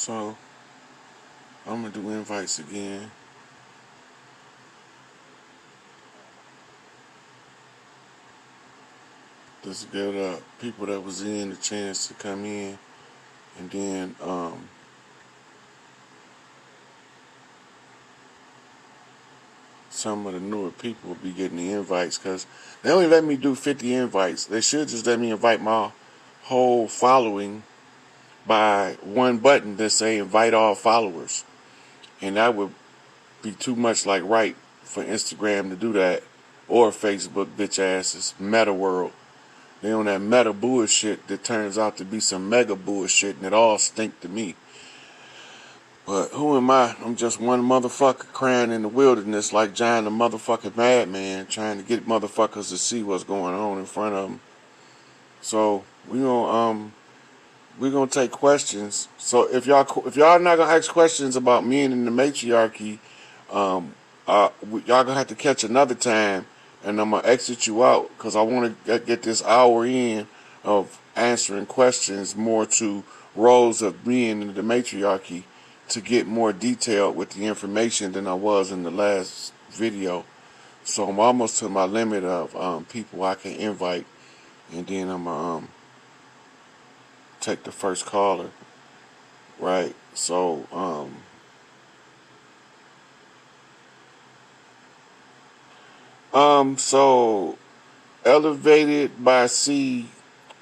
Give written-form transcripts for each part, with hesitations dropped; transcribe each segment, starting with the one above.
So I'm gonna do invites again. Just give people that was in the chance to come in, and then some of the newer people will be getting the invites because they only let me do 50 invites. They should just let me invite my whole following by one button that say invite all followers, and that would be too much like right for Instagram to do that, or Facebook bitch asses Meta World. They on that meta bullshit that turns out to be some mega bullshit, and it all stink to me. But who am I? I'm just one motherfucker crying in the wilderness like John the motherfucking madman, trying to get motherfuckers to see what's going on in front of them. So we gonna take questions. So if y'all not gonna ask questions about men in the matriarchy, y'all gonna have to catch another time, and I'm gonna exit you out because I want to get this hour in of answering questions more to roles of men in the matriarchy to get more detailed with the information than I was in the last video. So I'm almost to my limit of people I can invite, and then I'm gonna take the first caller. Right. So elevated by C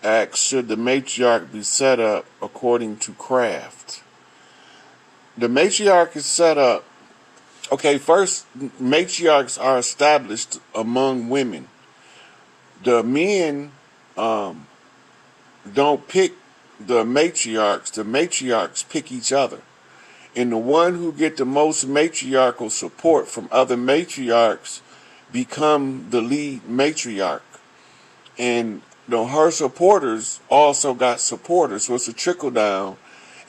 asks, should the matriarch be set up according to craft? The matriarch is set up. Okay, first, matriarchs are established among women. The men um, don't pick the matriarchs. The matriarchs pick each other. And the one who get the most matriarchal support from other matriarchs become the lead matriarch. And her supporters also got supporters, so it's a trickle down,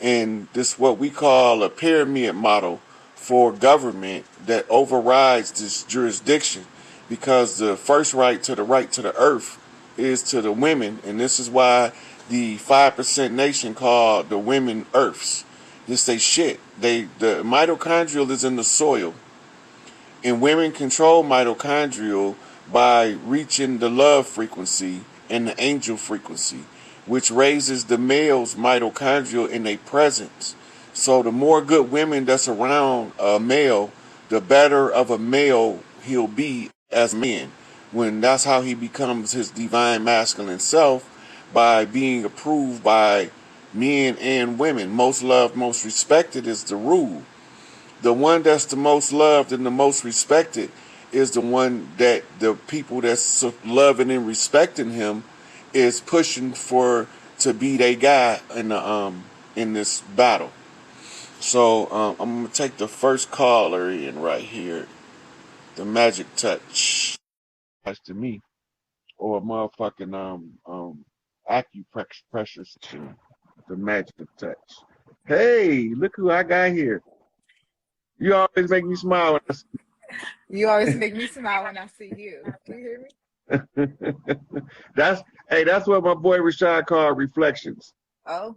and this is what we call a pyramid model for government that overrides this jurisdiction, because the first right to the earth is to the women, and this is why the 5% nation called the women earths. This they shit. The mitochondrial is in the soil, and women control mitochondrial by reaching the love frequency and the angel frequency, which raises the male's mitochondrial in their presence. So the more good women that's around a male, the better of a male he'll be as a man. When that's how he becomes his divine masculine self, by being approved by men and women. Most loved, most respected is the rule. The one that's the most loved and the most respected is the one that the people that's loving and respecting him is pushing for to be their guy in this battle. So I'm gonna take the first caller in right here. The magic touch. That's to me, or a motherfucking acupressure system. The magic touch. Hey, look who I got here. You always make me smile when I see You always make me smile when I see you. Do you hear me? that's that's what my boy Rashad called reflections. Oh.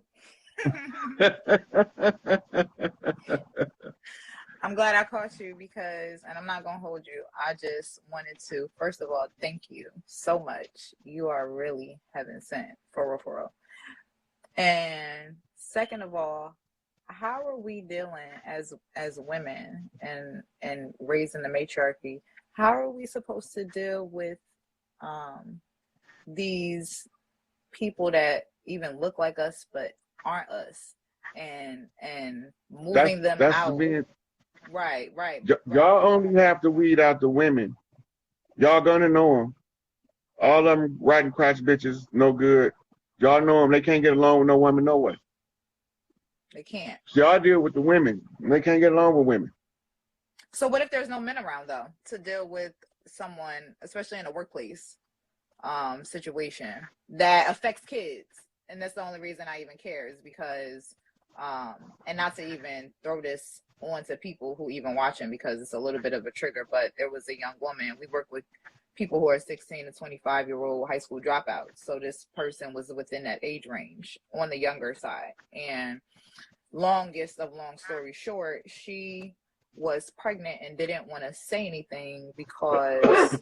I'm glad I caught you because, and I'm not going to hold you. I just wanted to, first of all, thank you so much. You are really heaven sent, for real, for real. And second of all, how are we dealing as women and raising the matriarchy? How are we supposed to deal with um, these people that even look like us but aren't us, and moving them That's the out? being. Right, right, right. Y'all only have to weed out the women. Y'all gonna know them. All of them riding crotch bitches, no good. Y'all know them. They can't get along with no woman, no way. They can't. So y'all deal with the women. They can't get along with women. So what if there's no men around though to deal with someone, especially in a workplace situation that affects kids? And that's the only reason I even care, is because and not to even throw this on to people who even watching, because it's a little bit of a trigger, but there was a young woman. We work with people who are 16 to 25-year-old high school dropouts. So this person was within that age range on the younger side. And longest of long story short, she was pregnant and didn't want to say anything because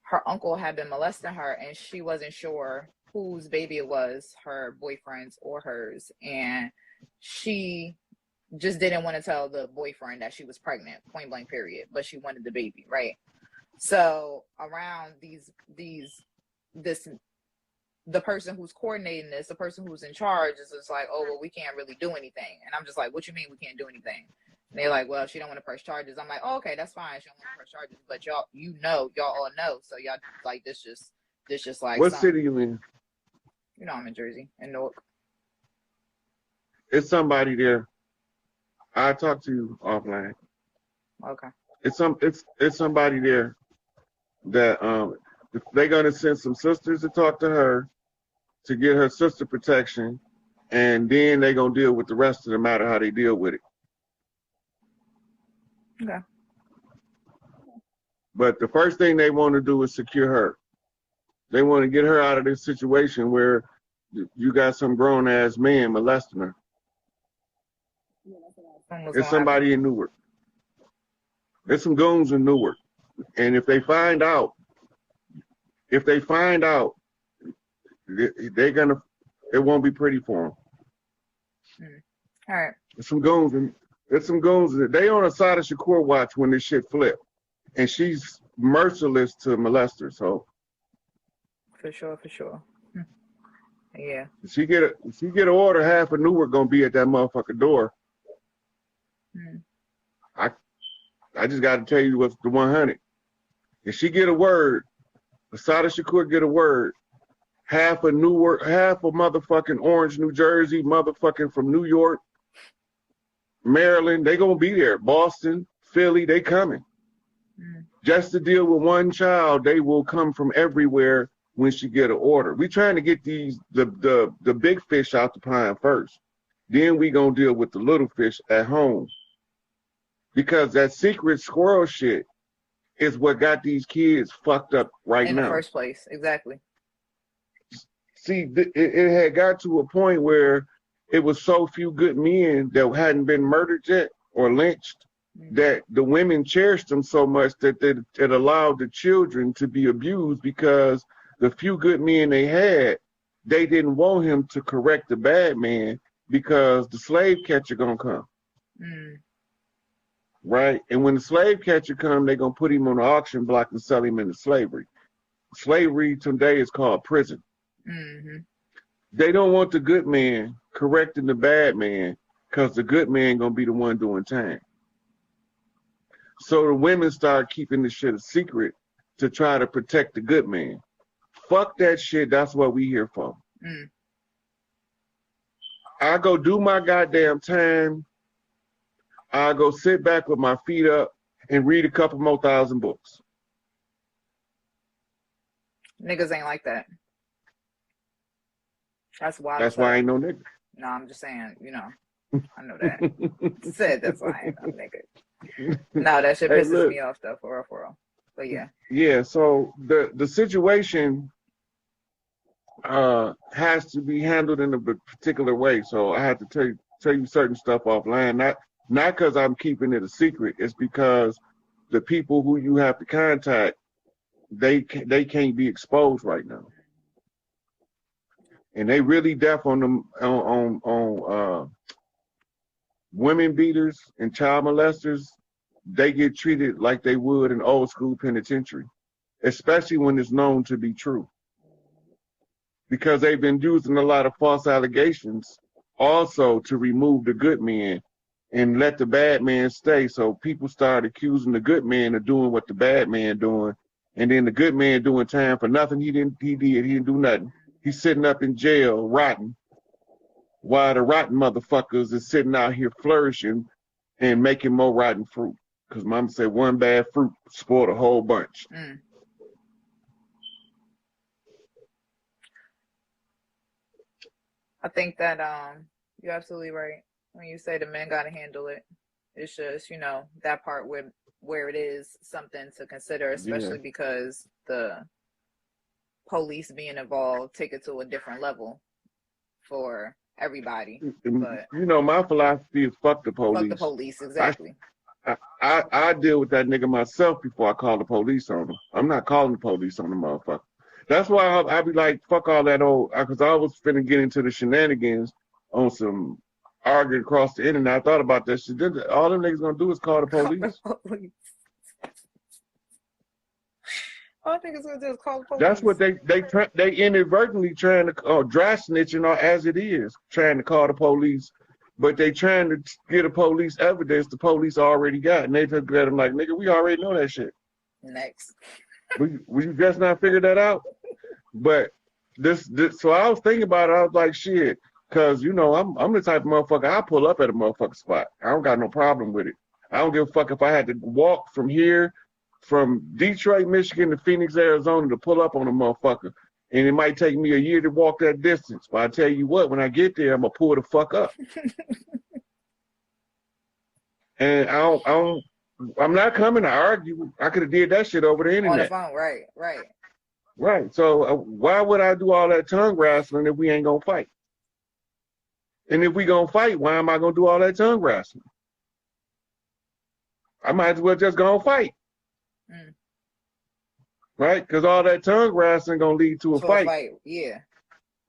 her uncle had been molesting her and she wasn't sure whose baby it was, her boyfriend's or hers. And she just didn't want to tell the boyfriend that she was pregnant, point blank period, but she wanted the baby, right? So around this the person who's coordinating this, the person who's in charge is just like, oh, well, we can't really do anything. And I'm just like, what you mean we can't do anything? And they're like, well, she don't want to press charges. I'm like, oh, okay, that's fine. She don't want to press charges. But y'all, y'all all know. So y'all like this just like What something. city you in? You know I'm in Jersey, in Newark. It's somebody there. I'll talk to you offline. Okay. It's somebody there that they're gonna send some sisters to talk to her to get her sister protection, and then they're gonna deal with the rest of the matter how they deal with it. Okay. But the first thing they want to do is secure her. They want to get her out of this situation where you got some grown ass man molesting her. It's somebody in Newark. There's some goons in Newark, and if they find out, they're gonna. It won't be pretty for them. All right. There's some goons, and they on a Sada Shakur watch when this shit flip, and she's merciless to molesters. So For sure. Yeah. if she get an order, half of Newark gonna be at that motherfucker door. I just got to tell you what's the 100. If she get a word, Sada Shakur get a word, half of Newark, half of motherfucking Orange, New Jersey, motherfucking from New York, Maryland, they gonna be there. Boston, Philly, they coming. Just to deal with one child, they will come from everywhere when she get an order. We trying to get the big fish out the pond first. Then we gonna deal with the little fish at home. Because that secret squirrel shit is what got these kids fucked up right now. In the first place, exactly. See, it had got to a point where it was so few good men that hadn't been murdered yet or lynched that the women cherished them so much that it allowed the children to be abused because the few good men they had, they didn't want him to correct the bad man because the slave catcher gonna come. Right? And when the slave catcher come, they're going to put him on the auction block and sell him into slavery. Slavery today is called prison. They don't want the good man correcting the bad man because the good man going to be the one doing time. So the women start keeping the shit a secret to try to protect the good man. Fuck that shit. That's what we here for. I go do my goddamn time. I go sit back with my feet up and read a couple more 1,000 books. Niggas ain't like that. That's why. That's why I ain't no nigga. No, I'm just saying, I know that. Said that's why I ain't no nigga. No, that shit pisses me off though, for real. But yeah. Yeah, so the situation has to be handled in a particular way. So I have to tell you certain stuff offline. Not because I'm keeping it a secret. It's because the people who you have to contact, they can't be exposed right now, and they really deaf on them on women beaters and child molesters. They get treated like they would in old school penitentiary, especially when it's known to be true, because they've been using a lot of false allegations also to remove the good men and let the bad man stay. So people start accusing the good man of doing what the bad man doing, and then the good man doing time for nothing he didn't do nothing. He's sitting up in jail rotten, while the rotten motherfuckers is sitting out here flourishing and making more rotten fruit. Because mama said one bad fruit spoiled a whole bunch. I think that you're absolutely right when you say the men got to handle it. It's just, that part where it is something to consider, especially because the police being involved take it to a different level for everybody, You but know, my philosophy is fuck the fuck the police. police, I, exactly. I deal with that nigga myself before I call the police on him. I'm not calling the police on the motherfucker. That's why I be like, fuck all that old, because I was finna get into the shenanigans on some arguing across the internet. I thought about that shit. All them niggas gonna do is call the Call the police. police. All I think is gonna do is call the That's police. what they inadvertently trying to dry snitching or as it is trying to call the police, but they trying to get a police evidence the police already got, and they just let them like, nigga, we already know that shit. Next. We just not figured that out. But this so I was thinking about it. I was like, shit, because you know I'm the type of motherfucker I pull up at a motherfucker spot. I don't got no problem with it. I don't give a fuck if I had to walk from here, from Detroit, Michigan to Phoenix, Arizona to pull up on a motherfucker. And it might take me a year to walk that distance. But I tell you what, when I get there, I'm gonna pull the fuck up. And I'm not coming to argue. I could have did that shit over the On the internet. phone, right, right. Right. So why would I do all that tongue wrestling if we ain't gonna fight? And if we gonna fight, why am I gonna do all that tongue wrestling? I might as well just go and fight. Mm. Right? Because all that tongue wrestling gonna lead to a fight. Yeah.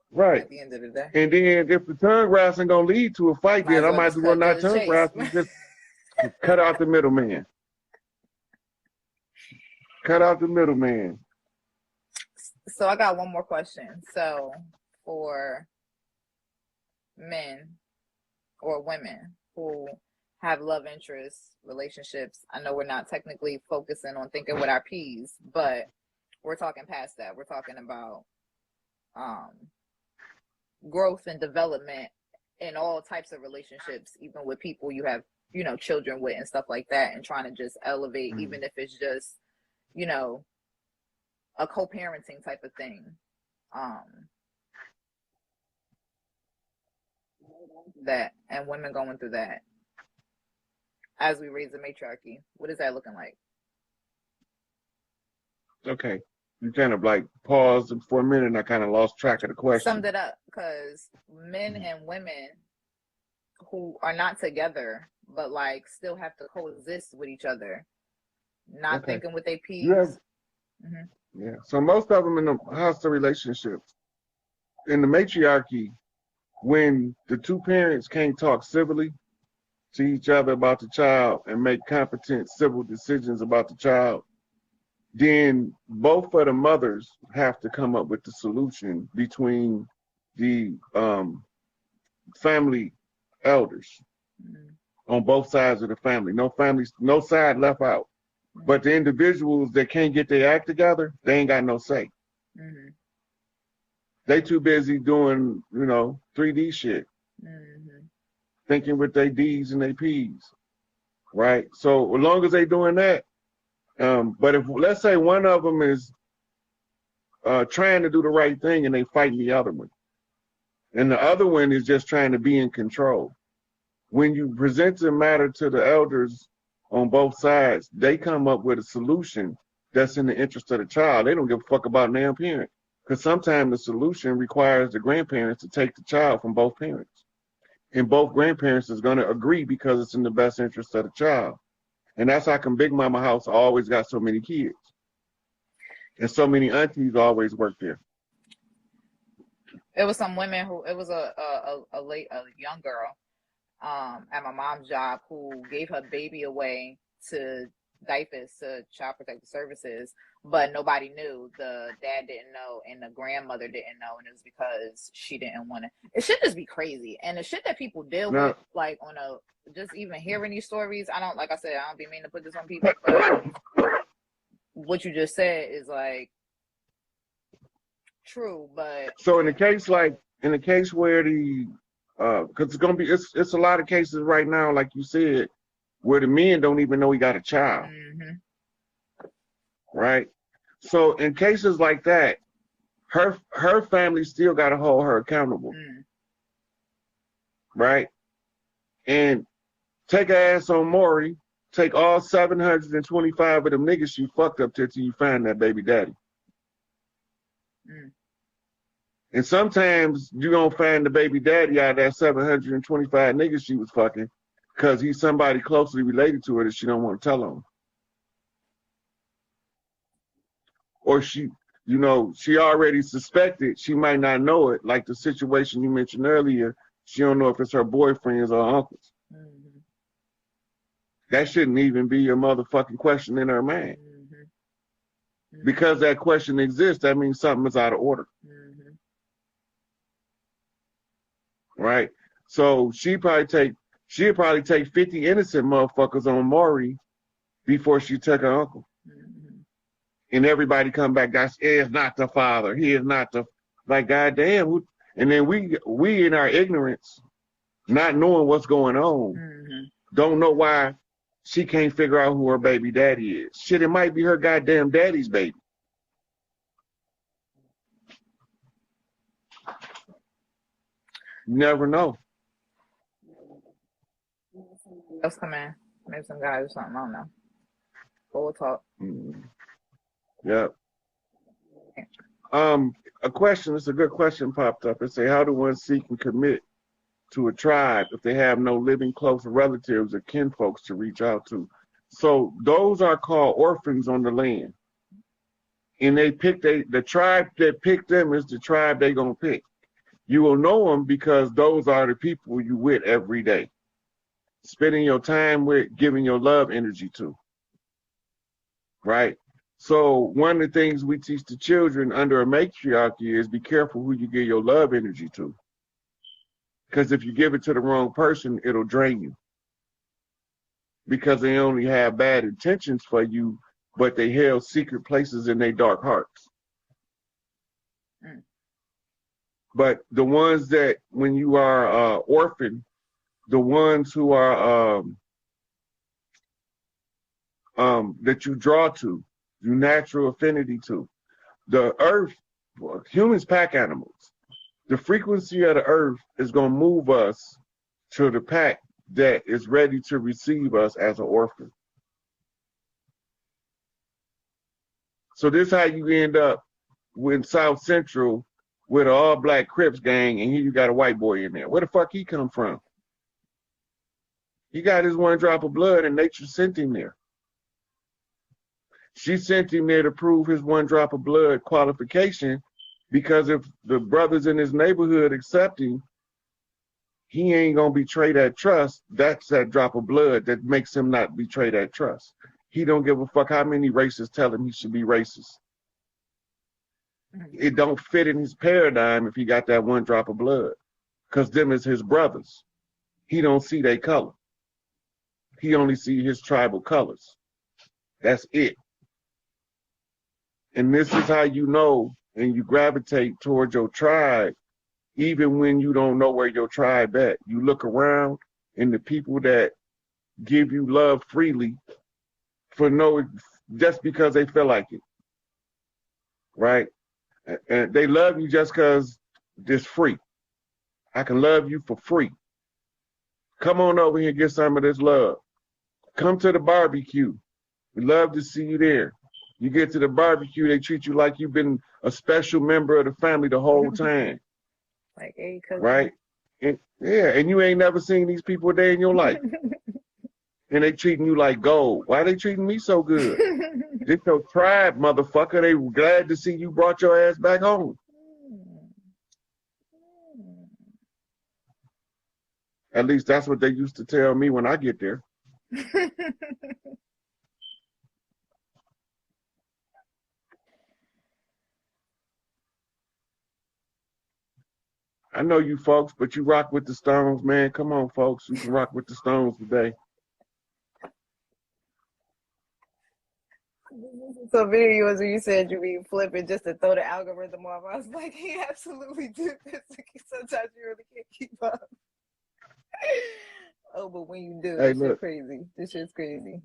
Right. At the end of the day. And then if the tongue wrestling gonna lead to a fight, then I might as well not tongue wrestling, just cut out the middleman. Cut out the middleman. So I got one more question. So for men or women who have love interests, relationships, I know we're not technically focusing on thinking with our P's, but we're talking past that. We're talking about growth and development in all types of relationships, even with people you have, you know, children with and stuff like that, and trying to just elevate, even if it's just, you know, a co-parenting type of thing. That and women going through that as we raise the matriarchy. What is that looking like? Okay. You kind of like paused for a minute and I kind of lost track of the question. Summed it up, because men and women who are not together but like still have to coexist with each other, not thinking with their P's. Yeah. So most of them in the hostile relationships, in the matriarchy, when the two parents can't talk civilly to each other about the child and make competent civil decisions about the child, then both of the mothers have to come up with the solution between the family elders on both sides of the family. No side left out. But the individuals that can't get their act together, they ain't got no say. Mm-hmm. They too busy doing, 3D shit. Mm-hmm. Thinking with their D's and their P's. Right? So as long as they doing that, but if let's say one of them is trying to do the right thing and they fighting the other one, and the other one is just trying to be in control. When you present the matter to the elders on both sides, they come up with a solution that's in the interest of the child. They don't give a fuck about their parent, because sometimes the solution requires the grandparents to take the child from both parents, and both grandparents is going to agree because it's in the best interest of the child. And that's how come Big Mama house always got so many kids. And so many aunties always work there. It was some women who, it was a young girl at my mom's job who gave her baby away to DIFAS, to Child Protective Services, but nobody knew. The dad didn't know and the grandmother didn't know, and it was because she didn't want to. It should just be crazy. And the shit that people deal with, like on a, just even hearing these stories, I don't, like I said, I don't be meaning to put this on people, but what you just said is like true. But so in the case where the because it's gonna be, it's a lot of cases right now, like you said, where the men don't even know he got a child. Mm-hmm. Right? So in cases like that, her family still gotta hold her accountable. Right? And take her ass on Maury, take all 725 of them niggas you fucked up till you find that baby daddy. And sometimes you gonna find the baby daddy out of that 725 niggas she was fucking, because he's somebody closely related to her that she don't want to tell on. Or she, she already suspected, she might not know it, like the situation you mentioned earlier, she don't know if it's her boyfriends or uncles. Mm-hmm. That shouldn't even be a motherfucking question in her mind. Mm-hmm. Mm-hmm. Because that question exists, that means something is out of order. Mm-hmm. Right? So she'd probably take 50 innocent motherfuckers on Maury before she took her uncle. Mm-hmm. And everybody come back, he is not the father. He is not the, like, goddamn. And then we in our ignorance, not knowing what's going on, mm-hmm. don't know why she can't figure out who her baby daddy is. Shit, it might be her goddamn daddy's baby. You never know. Let's come in. Maybe some guys or something. I don't know. But we'll talk. Mm-hmm. Yeah. A question. It's a good question popped up. It say, how do one seek and commit to a tribe if they have no living close relatives or kinfolks to reach out to? So those are called orphans on the land. And they pick the tribe that picked them is the tribe they gonna pick. You will know them because those are the people you with every day, spending your time with, giving your love energy to. Right? So one of the things we teach the children under a matriarchy is be careful who you give your love energy to. Because if you give it to the wrong person, it'll drain you. Because they only have bad intentions for you, but they held secret places in their dark hearts. Mm. But the ones that, when you are orphan, the ones who are that you draw to, you natural affinity to, the earth, humans pack animals. The frequency of the earth is going to move us to the pack that is ready to receive us as an orphan. So this is how you end up with South Central with an all-black Crips gang, and here you got a white boy in there. Where the fuck he come from? He got his one drop of blood, and nature sent him there. She sent him there to prove his one drop of blood qualification, because if the brothers in his neighborhood accept him, he ain't gonna betray that trust. That's that drop of blood that makes him not betray that trust. He don't give a fuck how many racists tell him he should be racist. It don't fit in his paradigm if he got that one drop of blood, because them is his brothers. He don't see their color. He only see his tribal colors. That's it. And this is how you know, and you gravitate towards your tribe, even when you don't know where your tribe at. You look around, and the people that give you love freely just because they feel like it, right? And they love you just because it's free. I can love you for free. Come on over here and get some of this love. Come to the barbecue. We love to see you there. You get to the barbecue, they treat you like you've been a special member of the family the whole time. Like, hey, cousin. Right? And you ain't never seen these people a day in your life. And they treating you like gold. Why they treating me so good? This your tribe, motherfucker. They glad to see you brought your ass back home. At least that's what they used to tell me when I get there. I know you folks, but you rock with the Stones, man. Come on, folks. You can rock with the Stones today. So video was when you said you be flipping just to throw the algorithm off. I was like, he absolutely did this. Sometimes you really can't keep up. Oh, but when you do, this shit's crazy. This shit's crazy.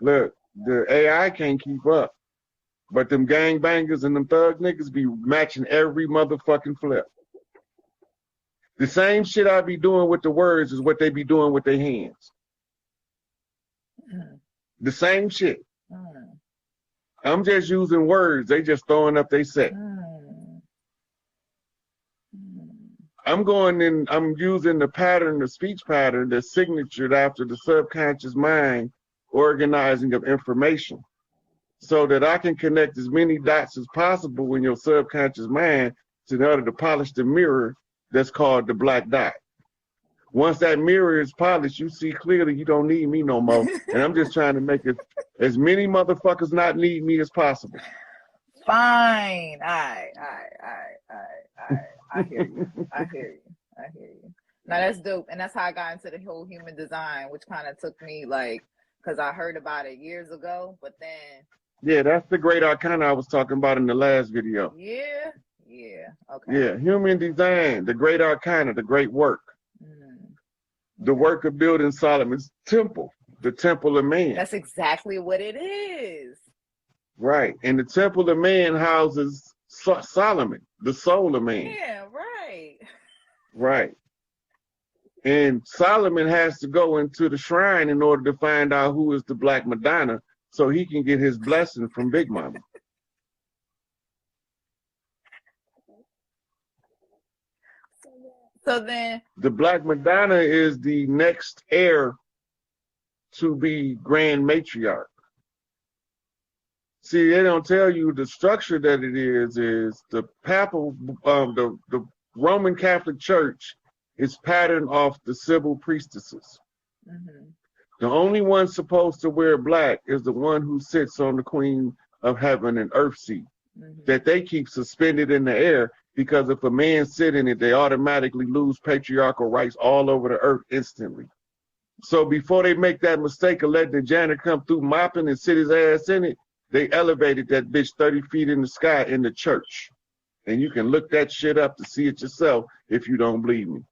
Look, the AI can't keep up. But them gangbangers and them thug niggas be matching every motherfucking flip. The same shit I be doing with the words is what they be doing with their hands. The same shit. I'm just using words. They just throwing up they set. I'm going in, I'm using the pattern, the speech pattern that's signatured after the subconscious mind organizing of information, so that I can connect as many dots as possible in your subconscious mind in order to polish the mirror that's called the black dot. Once that mirror is polished, you see clearly you don't need me no more. And I'm just trying to make it as many motherfuckers not need me as possible. Fine. I hear you. I hear you. I hear you. Now that's dope. And that's how I got into the whole human design, which kind of took me like, because I heard about it years ago, but then. Yeah, that's the great arcana I was talking about in the last video. Yeah. Yeah. Okay. Yeah, human design, the great arcana, the great work. The work of building Solomon's temple, the temple of man. That's exactly what it is. Right. And the temple of man houses Solomon, the soul of man. Yeah, right. Right. And Solomon has to go into the shrine in order to find out who is the Black Madonna so he can get his blessing from Big Mama. So then the Black Madonna is the next heir to be Grand Matriarch. See, they don't tell you the structure that it is the papal, the Roman Catholic Church is patterned off the Sybil priestesses. Mm-hmm. The only one supposed to wear black is the one who sits on the Queen of Heaven and Earth seat, that they keep suspended in the air, because if a man sit in it, they automatically lose patriarchal rights all over the earth instantly. So before they make that mistake of letting the janitor come through mopping and sit his ass in it, they elevated that bitch 30 feet in the sky in the church. And you can look that shit up to see it yourself if you don't believe me.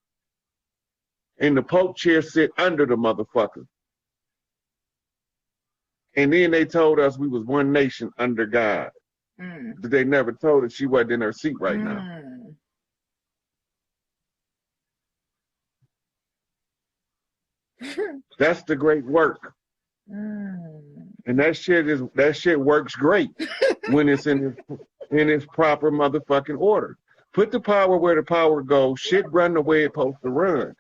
And the Pope chair sit under the motherfucker. And then they told us we was one nation under God. But they never told us she wasn't in her seat right now. That's the great work. And that shit works great when it's in its proper motherfucking order. Put the power where the power goes. Shit run the way it's supposed to run.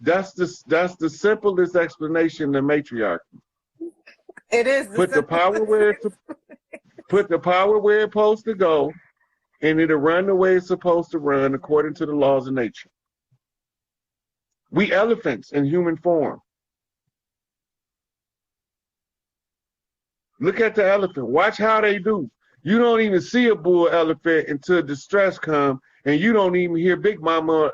That's the simplest explanation of matriarchy. It is. Put the power where it's supposed to go, and it'll run the way it's supposed to run according to the laws of nature. We elephants in human form. Look at the elephant. Watch how they do. You don't even see a bull elephant until distress comes, and you don't even hear Big Mama,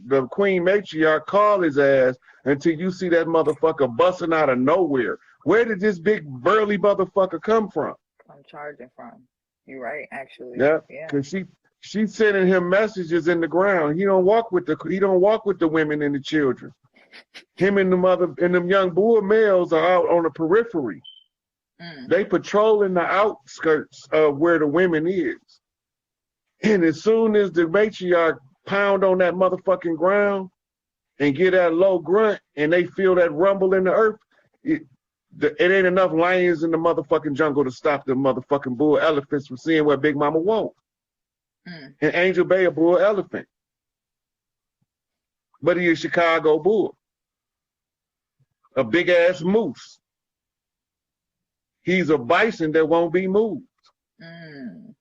the Queen Matriarch, call his ass until you see that motherfucker busting out of nowhere. Where did this big burly motherfucker come from? I'm charging from. You're right, actually. Yeah, because she's sending him messages in the ground. He don't walk with the women and the children. Him and the mother and them young bull males are out on the periphery. They patrolling the outskirts of where the women is. And as soon as the matriarch pound on that motherfucking ground and get that low grunt and they feel that rumble in the earth, it ain't enough lions in the motherfucking jungle to stop the motherfucking bull elephants from seeing what Big Mama wants. And Angel Bay a bull elephant. But he is Chicago bull. A big ass moose. He's a bison that won't be moved. And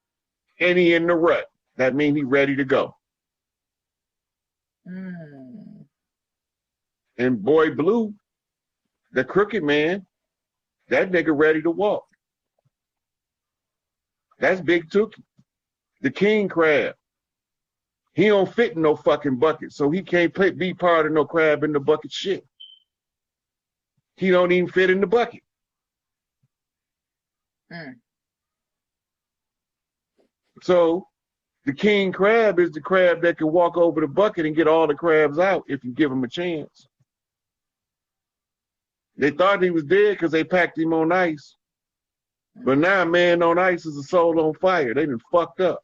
he in the rut. That means he ready to go. And Boy Blue, the crooked man, that nigga ready to walk. That's Big Tookie, the king crab. He don't fit in no fucking bucket, so he can't be part of no crab in the bucket shit. He don't even fit in the bucket. So the king crab is the crab that can walk over the bucket and get all the crabs out if you give him a chance. They thought he was dead because they packed him on ice. But now man on ice is a soul on fire. They done fucked up.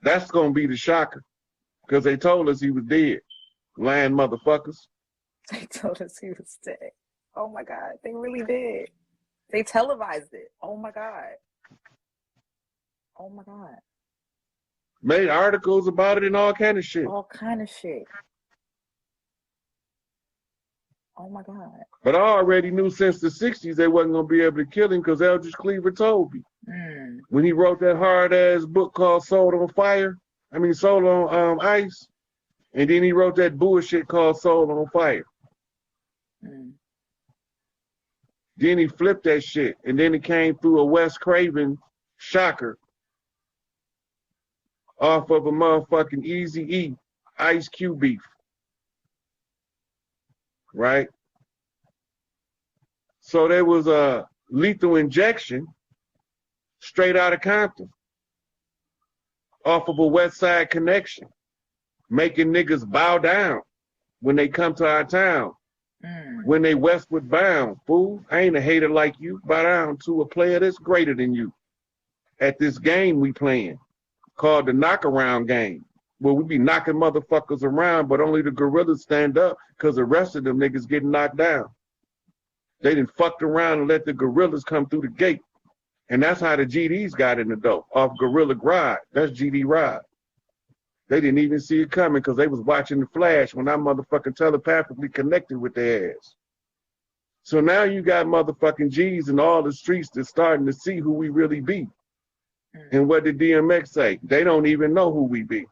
That's going to be the shocker because they told us he was dead. Lying motherfuckers. They told us he was dead. Oh my God, they really did. They televised it. Oh my God. Oh my God. Made articles about it and all kind of shit. All kind of shit. Oh my God. But I already knew since the 60s they wasn't going to be able to kill him because Eldridge Cleaver told me. When he wrote that hard-ass book called Soul on Ice. And then he wrote that bullshit called Soul on Fire. Then he flipped that shit. And then it came through a Wes Craven shocker off of a motherfucking Eazy-E Ice Cube beef. Right? So there was a Lethal Injection straight out of Compton off of a West Side Connection, making niggas bow down when they come to our town. When they westward bound, fool. I ain't a hater like you. Bow down to a player that's greater than you. At this game we playing, called the knockaround game, where we be knocking motherfuckers around, but only the gorillas stand up because the rest of them niggas getting knocked down. They done fucked around and let the gorillas come through the gate. And that's how the GDs got in the dope, off Gorilla Gride. That's GD Ride. They didn't even see it coming because they was watching the flash when I motherfucking telepathically connected with their ass. So now you got motherfucking G's in all the streets that's starting to see who we really be. And what did DMX say? They don't even know who we be.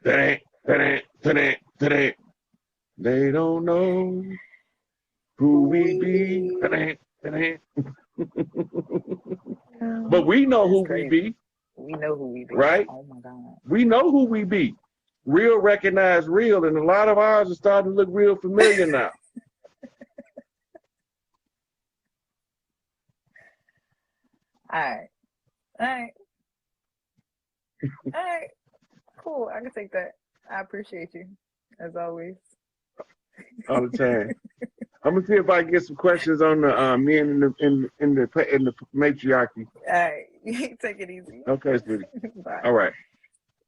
They don't know who we be. But we know who we be. We know who we be. Right? Oh my God. We know who we be. Real recognize real, and a lot of ours are starting to look real familiar now. All right. Cool. I can take that. I appreciate you, as always. All the time. I'm gonna see if I can get some questions on the men in the matriarchy. All right. Take it easy. Okay, sweetie. Bye. All right.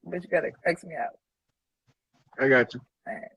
But you gotta X me out. I got you. All right.